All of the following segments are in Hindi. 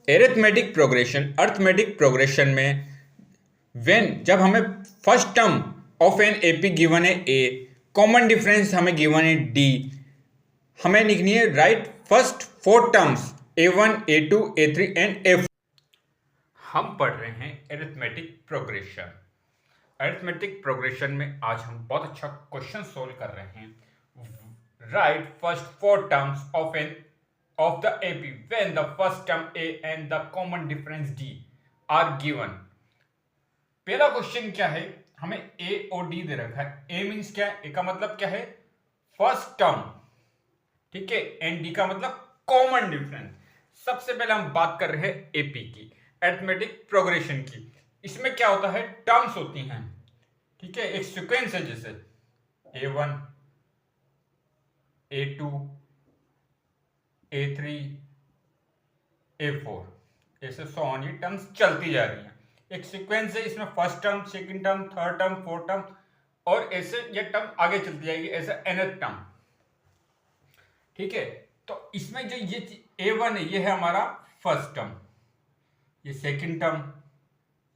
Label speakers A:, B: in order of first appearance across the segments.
A: एरिथमेटिक प्रोग्रेशन अर्थमेटिक प्रोग्रेशन में जब हमें first term of an AP given है ए, कॉमन डिफरेंस हमें गिवन है डी, हमें लिखनी है right first four terms A1, A2, A3 and A4। हम पढ़ रहे हैं एरिथमेटिक प्रोग्रेशन। अरिथमेटिक प्रोग्रेशन में आज हम बहुत अच्छा क्वेश्चन सोल्व कर रहे हैं। Write first four terms of the AP when the first term a and the common difference d are given. पहला क्वेश्चन क्या है, हमें a और d दे रखा है। a मींस क्या है, a का मतलब क्या है फर्स्ट टर्म, ठीक है, एंड d का मतलब कॉमन डिफरेंस। सबसे पहले हम बात कर रहे हैं एपी की, अरिथमेटिक प्रोग्रेशन की। इसमें क्या होता है, टर्म्स होती हैं, ठीक है, एक सीक्वेंस है, जैसे A1, A2, A3, A4, ऐसे सो ऑन, ये टर्म्स चलती जा रही हैं। एक सीक्वेंस है, इसमें first term, second term, third term, fourth term, और ऐसे ये टर्म आगे चलती जाएगी, ऐसे nth टर्म, ठीक है। तो इसमें जो ये A1 है, ये है हमारा फर्स्ट टर्म, ये सेकंड टर्म,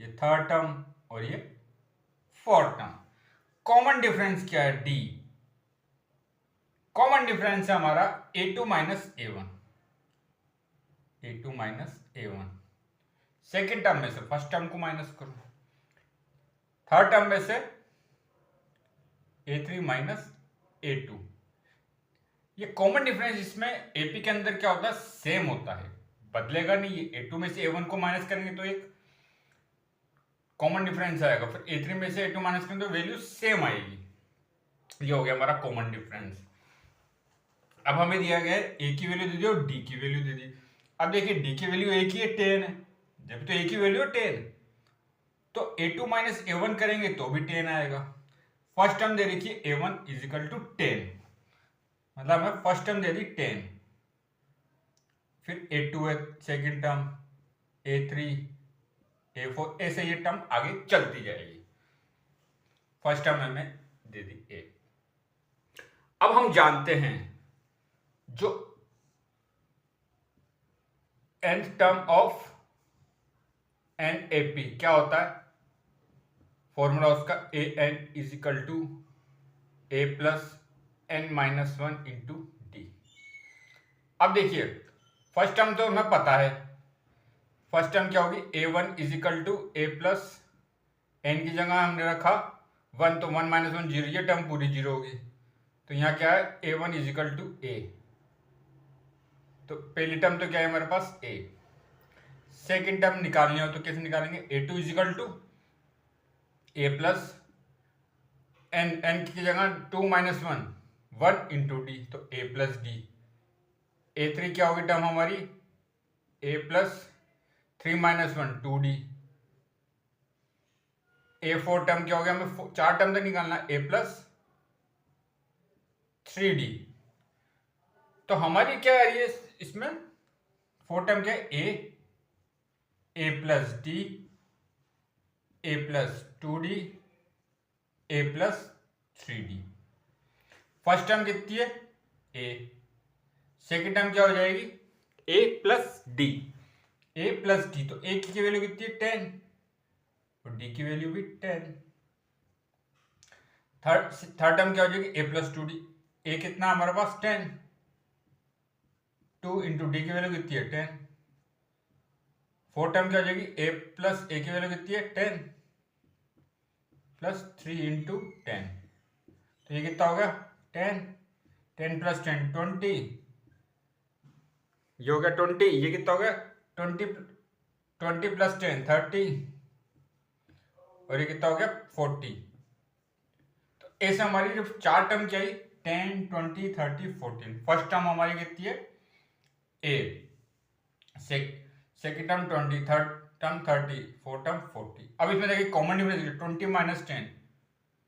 A: ये थर्ड टर्म और ये फोर्थ टर्म। कॉमन डिफरेंस क्या है, डी। कॉमन डिफरेंस है हमारा A2 minus A1, A2 minus A1। Second term में से फर्स्ट टर्म को माइनस करो, थर्ड टर्म में से A3 माइनस A2। ये कॉमन डिफरेंस, इसमें एपी के अंदर क्या होता है, सेम होता है, बदलेगा नहीं। ये A2 में से A1 को माइनस करेंगे तो एक कॉमन डिफरेंस आएगा, फिर A3 में से A2 माइनस करेंगे तो वैल्यू सेम आएगी। ये हो गया हमारा कॉमन डिफरेंस। अब हमें दिया गया है ए की वैल्यू दे दी और डी की वैल्यू दे दी। अब देखिए डी की वैल्यू ए की है 10 है, जब तो ए की वैल्यू है 10, तो A2 माइनस A1 करेंगे तो भी 10 आएगा। फर्स्ट टर्म दे रखी है A1 इजिकल टू 10, मतलब हमें फर्स्ट टर्म दे दी 10, फिर A2 है सेकेंड टर्म, A3, A4, ऐसे ये टर्म आगे चलती जाएगी। फर्स्ट टर्म हमें दे दी A। अब हम जानते हैं जो nth term of an AP क्या होता है, फॉर्मूला उसका A N is equal to A plus N minus one into D. अब देखिए फर्स्ट टर्म तो हमें पता है, फर्स्ट टर्म क्या होगी, A1 is equal to A plus n की जगह हमने रखा 1, तो 1 माइनस 1 जीरो, ये टर्म पूरी जीरो होगी। तो यहाँ क्या है, A1 इज इक्वल टू ए, तो पहली टर्म तो क्या है हमारे पास A। सेकेंड टर्म निकालनी हो तो कैसे निकालेंगे, A2 is equal to A plus n, n की जगह 2 माइनस 1, 1 इंटू डी, तो ए प्लस डी। A3 क्या होगी टर्म हमारी, ए plus 3 minus 1 2d। A4 term क्या हो गया, हमें चार टर्म तक निकालना, ए प्लस 3d। तो हमारी क्या है ये, इसमें फोर टर्म क्या है, ए प्लस डी, ए प्लस 2d, ए प्लस 3d। फर्स्ट टर्म कितनी है a, सेकेंड टर्म क्या हो जाएगी a plus D, a plus D, तो a की वैल्यू कितनी है 10 और d की वैल्यू भी 10। थर्ड टर्म क्या हो जाएगी a प्लस 2d, a कितना हमारे पास 10, 2 इंटू डी की वैल्यू कितनी है 10। फोर्थ टर्म क्या हो जाएगी, a प्लस a की वैल्यू कितनी है 10 प्लस 3 इंटू 10, तो ये कितना हो गया 10, 10 प्लस 10 20, ये हो गया 20, ये कितना हो गया 20 प्लस 10 30, और ये कितना हो गया 40। तो ऐसे हमारी जो चार टर्म क्या है 10 20 30 14। फर्स्ट टर्म हमारी कितनी है a, second term 20, third term 30, fourth term 40। अब इसमें देखिए common difference 20 minus 10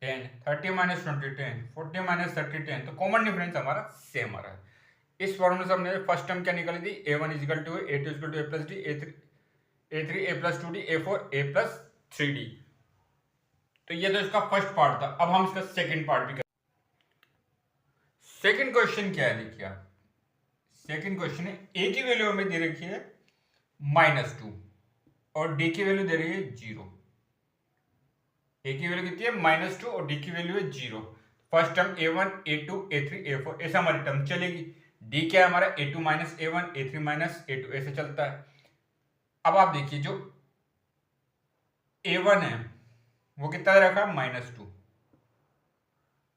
A: 10, 30 minus 20 10, 40 minus 30 10, तो कॉमन डिफरेंस हमारा सेम आ रहा है। इस फॉर्मूले से हमने फर्स्ट टर्म क्या निकाली थी, A1 is equal to A2 is equal to A plus d, A3 A plus 2D, A4 A plus 3D। तो ये तो इसका फर्स्ट पार्ट था। अब हम इसका सेकंड पार्ट भी करें। सेकंड क्वेश्चन क्या है, देखिए आप, सेकंड क्वेश्चन है ए की वैल्यू हमें दे रखी है -2 और डी की वैल्यू दे रही है 0। ए की वैल्यू कितनी है -2 और डी की वैल्यू है 0। First term a1 a2 a3 a4 ऐसा हमारी टर्म चलेगी। डी क्या है हमारा a2 -a1 a3 -a2 ऐसे चलता है। अब आप देखिए जो a1 है वो कितना दे रखा है -2।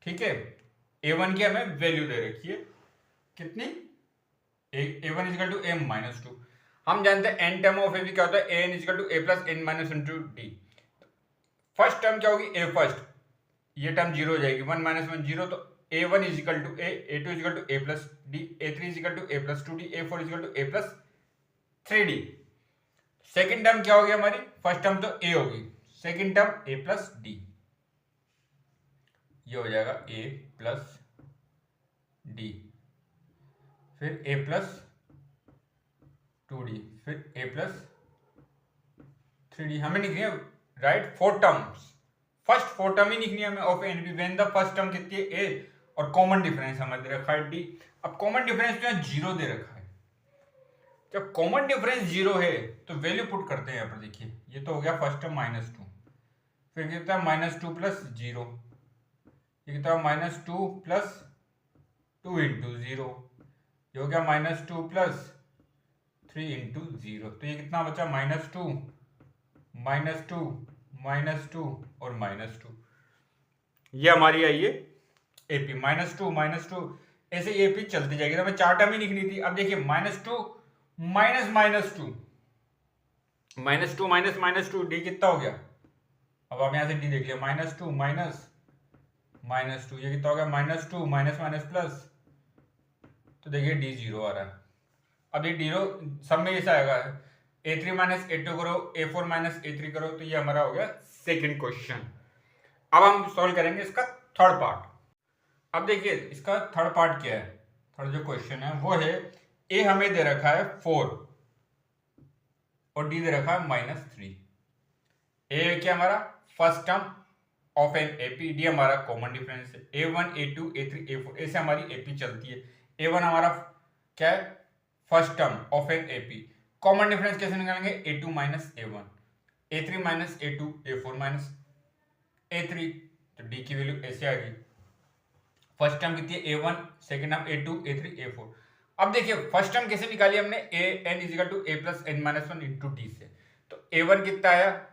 A: ठीक है, a1 की हमें वैल्यू दे रखी है कितनी, a1 इजिकल टू a -2। हम जानते हैं n टर्म ऑफ ए क्या होता है, an is equal to a plus n minus into d. First term क्या होगी a फर्स्ट, ये टर्म 0 हो जाएगी, 1 - 1 0, तो a1 is equal to a, a2 is equal to a plus d, a3 is equal to a plus 2d, a4 is equal to a plus 3d। Second term क्या हो गया हमारी, फर्स्ट टर्म तो a होगी, second term a plus d, ये हो जाएगा a प्लस डी, फिर a प्लस 2d, फिर a प्लस 3d। हमें लिखनी है राइट 4 टर्म्स, फर्स्ट 4 टर्म ही लिखनी है हमें of N B when the first term कितनी है a और कॉमन डिफरेंस हमें दे रखा है d। अब कॉमन डिफरेंस जो है 0 दे रखा है। जब कॉमन डिफरेंस 0 है तो वैल्यू पुट करते हैं यहाँ पर। देखिए ये तो हो गया फर्स्ट टर्म -2, फिर कितना -2 प्लस 0, ये कितना -2 प्लस 2 इंटू 0, ये हो गया -2 प्लस 3 इंटू 0, तो ये कितना बचा -2 -2 और -2। ये हमारी आई है एपी -2 ऐसे एपी चलती जाएगी। तो हमें 4 टर्म ही लिखनी थी। अब देखिए -2 -2 -2 डी कितना हो गया, अब आप यहां से डी देख लिया, -2 -2 ये कितना हो गया -2 माइनस प्लस, तो देखिए डी 0 आ रहा है। अब ये डी सब में ऐसा आएगा, a3 - a2 करो, a4 - a3 करो, तो ये हमारा हो गया सेकंड क्वेश्चन। अब हम सॉल्व करेंगे इसका थर्ड पार्ट। अब देखिए इसका थर्ड पार्ट क्या है, थर्ड जो क्वेश्चन है वो है a हमें दे रखा है 4 और d दे रखा है -3। a क्या हमारा first term of an AP, D हमारा कॉमन डिफरेंस है, a1 a2 a3 a4 ऐसे हमारी एपी चलती है। a1 हमारा क्या है first term of an AP, common difference कैसे निकालेंगे, a2 - a1 a3 - a2 a4 - a3, तो d की वैल्यू ऐसे आ गई। फर्स्ट टर्म कितनी है a1, second term a2 a3 a4। अब देखिए फर्स्ट टर्म कैसे निकाली हमने, an is equal to a plus n minus 1 into d से, तो a1 कितना आया,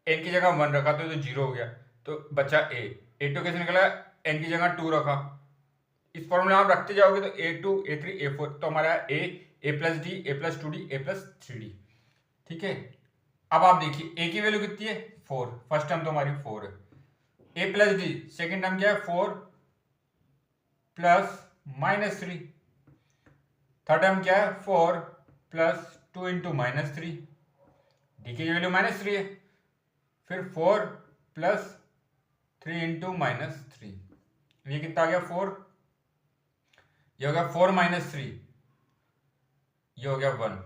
A: n की जगह 1 रखा तो 0 हो गया, तो बचा a। a2 कैसे निकला, n की जगह 2 रखा, इस फॉर्मूला आप रखते जाओगे तो a2 a3 a4, तो हमारा a plus D a plus 2d a plus 3d। ठीक है, अब आप देखिए a की वैल्यू कितनी है 4, फर्स्ट टर्म तो हमारी 4 है, a plus D second term क्या है 4 प्लस -3, थर्ड टर्म क्या है 4 प्लस 2 इंटू -3, डी की वैल्यू -3 है, फिर 4 प्लस 3 इंटू -3, ये कितना आ गया 4, ये हो गया 4 - 3, ये हो गया 1,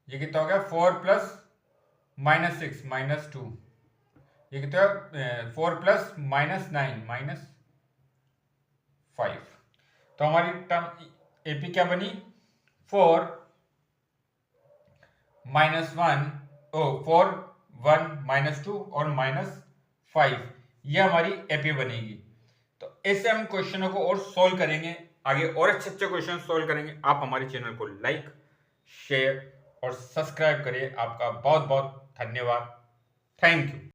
A: ये कितना हो गया 4 प्लस -6 -2, ये कितना 4 प्लस -9 -5। तो हमारी टर्म एपी क्या बनी 4 -1 4 1 -2 और -5, ये हमारी एपी बनेगी। तो ऐसे हम क्वेश्चनों को और सॉल्व करेंगे, आगे और अच्छे अच्छे क्वेश्चन सॉल्व करेंगे। आप हमारे चैनल को लाइक शेयर और सब्सक्राइब करिए। आपका बहुत बहुत धन्यवाद, थैंक यू।